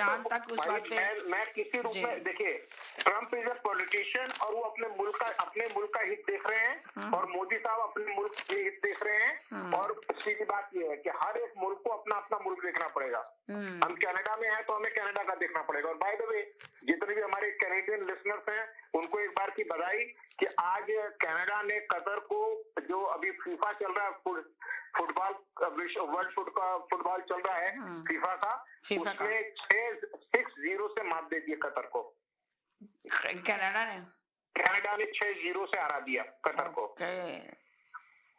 Iran तक उस बात पे मैं किसी रूप में, देखिए ट्रम्प इज अ पॉलिटिशियन और वो अपने मुल्क का हित देख रहे हैं और मोदी साहब अपने मुल्क के हित देख रहे हैं। और सीधी बात ये है कि हर एक मुल्क को अपना अपना मुल्क देखना पड़ेगा। हम कनाडा में हैं तो हमें कनाडा का देखना पड़ेगा। और बाय द वे जितने भी हमारे कैनेडियन लिसनर्स हैं उनको एक बार की बधाई कि आज कनाडा ने कतर को, जो अभी फीफा चल रहा है, फुटबॉल वर्ल्ड फुटबॉल चल रहा है फीफा का, उसमें 6-0 से मात दे दिया कतर को। कनाडा ने 6-0 से हरा दिया कतर को।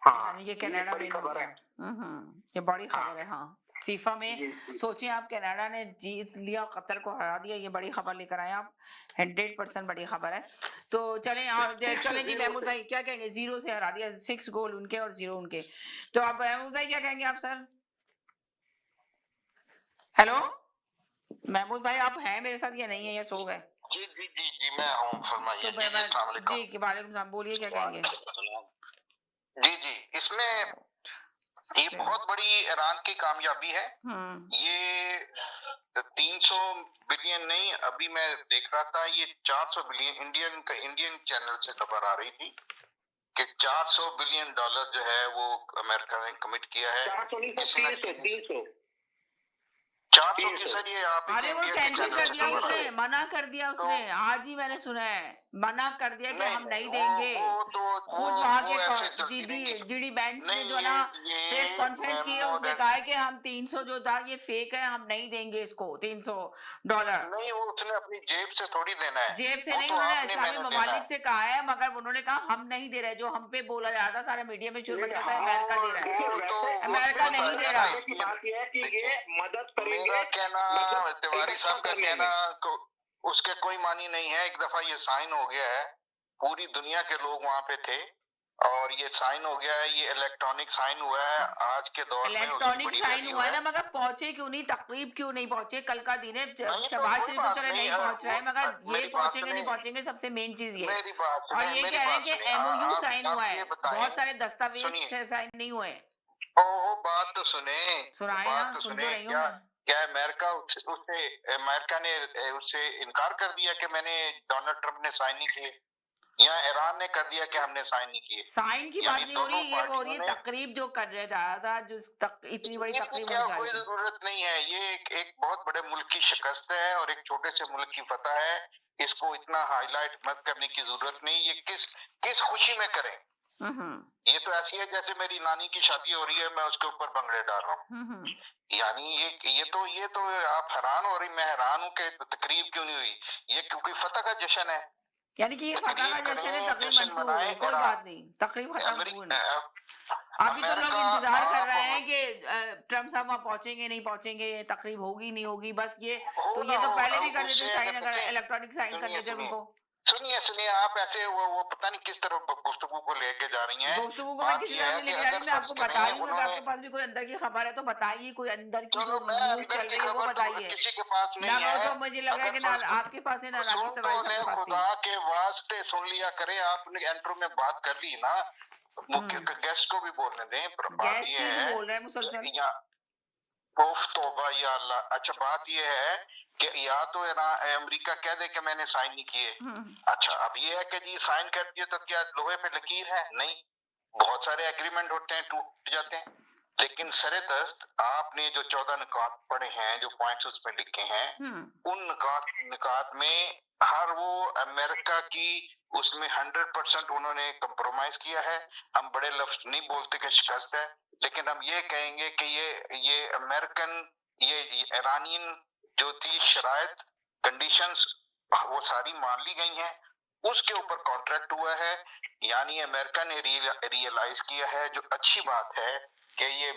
हाँ, ये कनाडा में खबर है। ये बड़ी खबर है। हाँ, फीफा में सोचिए आप, कनाडा ने जीत लिया, कतर को हरा दिया। ये बड़ी खबर लेकर आए आप, 100% बड़ी खबर है। तो चलें जी महमूद भाई, क्या कहेंगे? 0 से हरा दिया, 6 गोल उनके और 0 उनके। तो अब महमूद भाई क्या कहेंगे आप सर? हेलो महमूद भाई, आप हैं मेरे साथ या नहीं है, या सो गए? जी मैं हूँ, फरमाइए। जी वालेकुम सलाम, बोलिए क्या कहेंगे? जी इसमें ये बहुत बड़ी ईरान की कामयाबी है। ये 300 बिलियन नहीं, अभी मैं देख रहा था ये 400 बिलियन इंडियन चैनल से खबर आ रही थी कि 400 बिलियन डॉलर जो है वो अमेरिका ने कमिट किया है। 400 की सर, ये आप अरे वो कैंसिल कर दिया उसने, मना कर दिया उसने। आज ही मैंने सुना है, मना कर दिया कि हम नहीं देंगे। खुद वहाँ के जीडी बैंड ने जो ना प्रेस कॉन्फ्रेंस की है, उसने कहा है कि हम 300 जो था ये फेक है, हम नहीं देंगे इसको $300। नहीं, वो उसने अपनी जेब से थोड़ी देना है, जेब से नहीं, उन्होंने इस्लामी ममालिक से कहा है, मगर उन्होंने कहा हम नहीं दे रहे। जो हम पे बोला जा रहा था, सारा मीडिया में शोर मचा था, अमेरिका दे रहा है, अमेरिका नहीं दे रहा। बात यह है कि ये मदद मेरा कहना, तिवारी साहब का कहना उसके कोई मानी नहीं है। एक दफा ये साइन हो गया है, पूरी दुनिया के लोग वहाँ पे थे और ये साइन हो गया है, ये इलेक्ट्रॉनिक साइन हुआ है आज के दौर में। इलेक्ट्रॉनिक साइन हुआ है ना, मगर पहुंचे क्यों नहीं? तकरीब क्यों नहीं पहुंचे? कल का दिन है, शहबाज शरीफ तो चले नहीं पहुंच रहा है, मगर ये पहुंचेंगे नहीं पहुंचेंगे, सबसे मेन चीज ये। और ये कह रहे हैं कि MOU साइन हुआ है, बहुत सारे दस्तावेज साइन नहीं हुए। ओह, बात तो सुने, बात तो सुने। क्या अमेरिका ने उससे इनकार कर दिया कि मैंने डोनाल्ड ट्रंप ने साइन नहीं किए, या ईरान ने कर दिया कि हमने साइन नहीं किए? साइन की बात नहीं हो रही, ये हो रही है तकरीब जो कर रहा जा रहा था, जो इतनी बड़ी तकरीब क्या कोई जरूरत नहीं है। ये एक बहुत बड़े मुल्क की शिकस्त है और एक छोटे से मुल्क की फतह है। इसको इतना हाईलाइट मत करने की जरूरत नहीं। ये किस खुशी में करें? ये तो ऐसी है जैसे मेरी नानी की शादी हो रही है, मैं उसके ऊपर भंगड़े डाल रहा हूँ। यानी ये तो आप हैरान हो रही, मैं हैरान हूँ कि तकरीब क्यों नहीं हुई। ये क्योंकि फतह का जश्न है, यानी कि ये फतह का जश्न है, तकरीब मंसूर है, कोई बात नहीं, तकरीब खत्म हुई। अभी तो लोग इंतजार कर रहे हैं कि ट्रम्प साहब वहाँ पहुंचेंगे नहीं पहुंचेंगे, तकरीब होगी नहीं होगी, बस ये तो पहले भी कर देते साइन, अगर इलेक्ट्रॉनिक साइन कर लेते उनको। सुनिए आप ऐसे वो पता नहीं किस तरह गुफ्तगू को लेके जा रही हैं। गुफ्तगू को मैं किसी तरह नहीं लेके जा रही, मैं आपको बता रही हूँ। आपके पास भी कोई अंदर की खबर है तो बताइए, कोई अंदर की जो न्यूज चल रही है वो बताइए। किसी के पास नहीं है, तो मुझे लग रहा है कि ना आपके पास है ना राकेश तिवारी साहब के पास। खुदा के वास्ते सुन लिया करे, आपने इंट्रो में बात कर ली ना, मुख्य गेस्ट को भी बोलने दें। बात ये है, बोल रहे हैं मुसलसल, तौबा या अल्लाह। अच्छा, बात ये है कि या तो अमेरिका कह दे कि मैंने साइन नहीं किए। अच्छा, अब ये है कि जी साइन कर दिए तो क्या लोहे पे लकीर है? नहीं, बहुत सारे एग्रीमेंट होते हैं, टूट जाते हैं। लेकिन सरे दस्त आपने जो 14 निकात पढ़े हैं, जो पॉइंट्स उसमें लिखे हैं, उन निकात में हर वो अमेरिका की उसमें 100% उन्होंने कंप्रोमाइज किया है। हम बड़े लफ्ज नहीं बोलते कि शिकस्त है, लेकिन हम ये कहेंगे कि ये अमेरिकन, ये ईरानियन जो थी शराइत, कंडीशंस, वो सारी मान ली गई हैं। उसके ऊपर कॉन्ट्रैक्ट हुआ है, यानी अमेरिका ने रियलाइज किया है, जो अच्छी बात है कि ये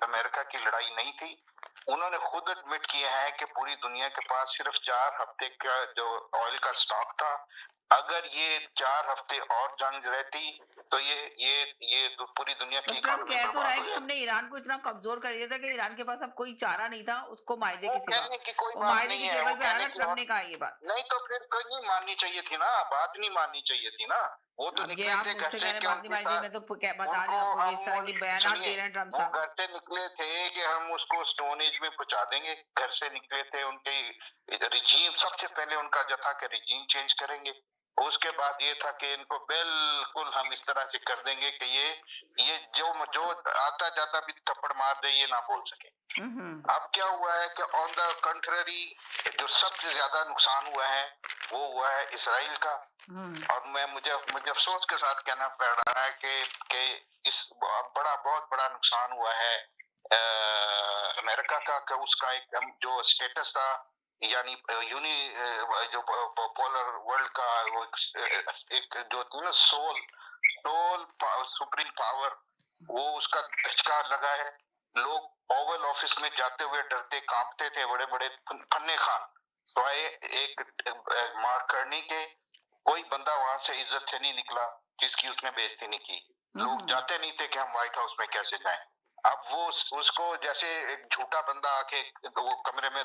अमेरिका की लड़ाई नहीं थी। उन्होंने खुद एडमिट किया है कि पूरी दुनिया के पास सिर्फ 4 हफ्ते का जो ऑयल का स्टॉक था। अगर ये 4 हफ्ते और जंग रहती तो ये पूरी दुनिया की इकोनॉमी कह तो रहा है कि हमने ईरान को इतना कमजोर कर दिया था कि ईरान के पास अब कोई चारा नहीं था उसको मायदे की सिवा। मायदे की टेबल पे आया, ट्रम्प ने कहा ये बात। नहीं तो फिर कोई नहीं माननी चाहिए थी ना, बात नहीं माननी चाहिए थी ना। वो तो अब ये निकले आप थे घर मुझसे से कहने कि बात नहीं उनके मानी जी, साथ मैं तो बता रही उनको हूँ आपको, हम जिस तरह की बयान दे सुनिए, रहे हैं ट्रम्प वो साहब। घर से निकले थे कि हम उसको स्टोन एज में पहुंचा देंगे, घर से निकले थे उनके रिजीम, सबसे पहले उनका जो था कि रिजीम चेंज करेंगे, उसके बाद ये था कि इनको बिल्कुल हम इस तरह से कर देंगे कि ये जो आता जाता भी थप्पड़ मार दे, ये ना बोल सके। अब क्या हुआ है कि ऑन द कंट्ररी जो सबसे ज्यादा नुकसान हुआ है वो हुआ है इसराइल का। और मुझे अफसोस के साथ कहना पड़ रहा है कि इस बहुत बड़ा नुकसान हुआ है अमेरिका का उसका एक जो स्टेटस था, यानी जो पोलर वर्ल्ड का वो एक जो थी ना सोल सुप्रीम पावर, वो उसका धचका लगा है। लोग ओवल ऑफिस में जाते हुए डरते कांपते थे, बड़े बड़े फन्ने खान स्वाए एक मार्क करने के, कोई बंदा वहां से इज्जत से नहीं निकला जिसकी उसने बेइज्जती नहीं की। लोग जाते नहीं थे कि हम व्हाइट हाउस में कैसे जाएं। अब वो उसको जैसे एक झूठा बंदा आके वो कमरे में